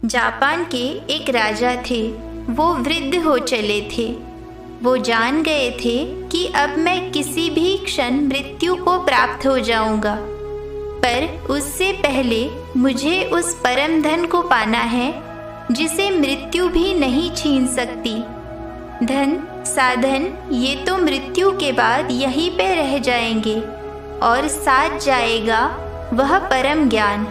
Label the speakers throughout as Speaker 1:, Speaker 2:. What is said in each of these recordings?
Speaker 1: Japan के एक राजा थे। वो वृद्ध हो चले थे। वो जान गए थे कि अब मैं किसी भी क्षण मृत्यु को प्राप्त हो जाऊंगा, पर उससे पहले मुझे उस परम धन को पाना है जिसे मृत्यु भी नहीं छीन सकती। धन, साधन ये तो मृत्यु के बाद यहीं पे रह जाएंगे और साथ जाएगा वह परम ज्ञान।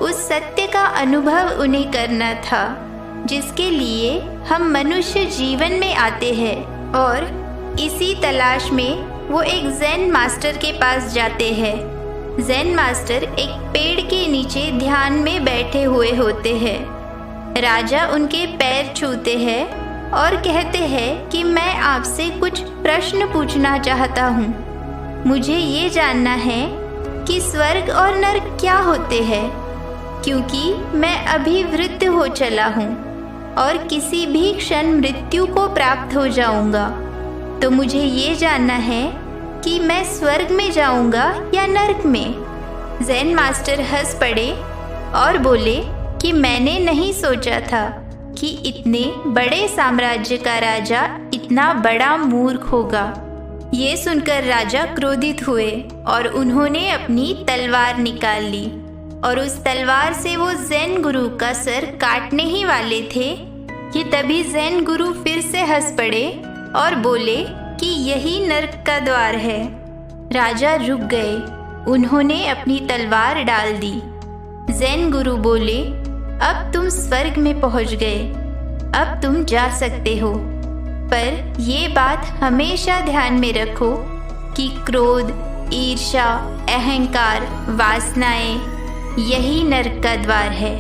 Speaker 1: उस सत्य का अनुभव उन्हें करना था जिसके लिए हम मनुष्य जीवन में आते हैं। और इसी तलाश में वो एक ज़ेन मास्टर के पास जाते हैं। ज़ेन मास्टर एक पेड़ के नीचे ध्यान में बैठे हुए होते हैं। राजा उनके पैर छूते हैं और कहते हैं कि मैं आपसे कुछ प्रश्न पूछना चाहता हूँ। मुझे ये जानना है कि स्वर्ग और नरक क्या होते हैं, क्योंकि मैं अभी वृद्ध हो चला हूँ और किसी भी क्षण मृत्यु को प्राप्त हो जाऊंगा। तो मुझे ये जानना है कि मैं स्वर्ग में जाऊंगा या नरक में। ज़ेन मास्टर हंस पड़े और बोले कि मैंने नहीं सोचा था कि इतने बड़े साम्राज्य का राजा इतना बड़ा मूर्ख होगा। ये सुनकर राजा क्रोधित हुए और उन्होंने अपनी तलवार निकाल ली और उस तलवार से वो ज़ेन गुरु का सर काटने ही वाले थे कि तभी ज़ेन गुरु फिर से हंस पड़े और बोले कि यही नरक का द्वार है। राजा रुक गए। उन्होंने अपनी तलवार डाल दी। ज़ेन गुरु बोले, अब तुम स्वर्ग में पहुंच गए, अब तुम जा सकते हो। पर ये बात हमेशा ध्यान में रखो कि क्रोध, ईर्ष्या, अहंकार, वासनाएं यही नरक का द्वार है।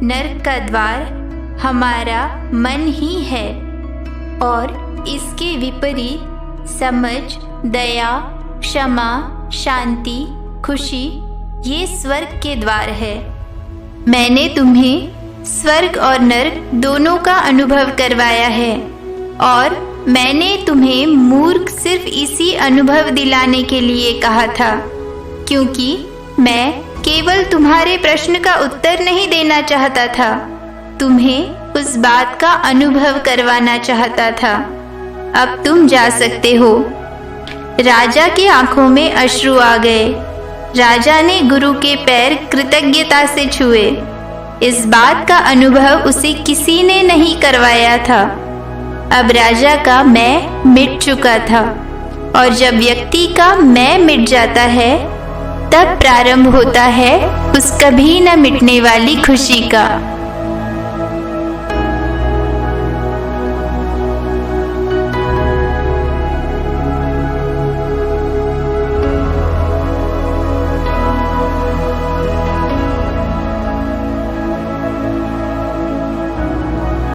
Speaker 1: नरक का द्वार हमारा मन ही है और इसके विपरीत समझ, दया, क्षमा, शांति, खुशी ये स्वर्ग के द्वार है। मैंने तुम्हें स्वर्ग और नरक दोनों का अनुभव करवाया है और मैंने तुम्हें मूर्ख सिर्फ इसी अनुभव दिलाने के लिए कहा था, क्योंकि मैं केवल तुम्हारे प्रश्न का उत्तर नहीं देना चाहता था, तुम्हें उस बात का अनुभव करवाना चाहता था। अब तुम जा सकते हो। राजा की आंखों में अश्रु आ गए। राजा ने गुरु के पैर कृतज्ञता से छुए। इस बात का अनुभव उसे किसी ने नहीं करवाया था। अब राजा का मैं मिट चुका था और जब व्यक्ति का मैं मिट जाता है तब प्रारंभ होता है उस कभी न मिटने वाली खुशी का।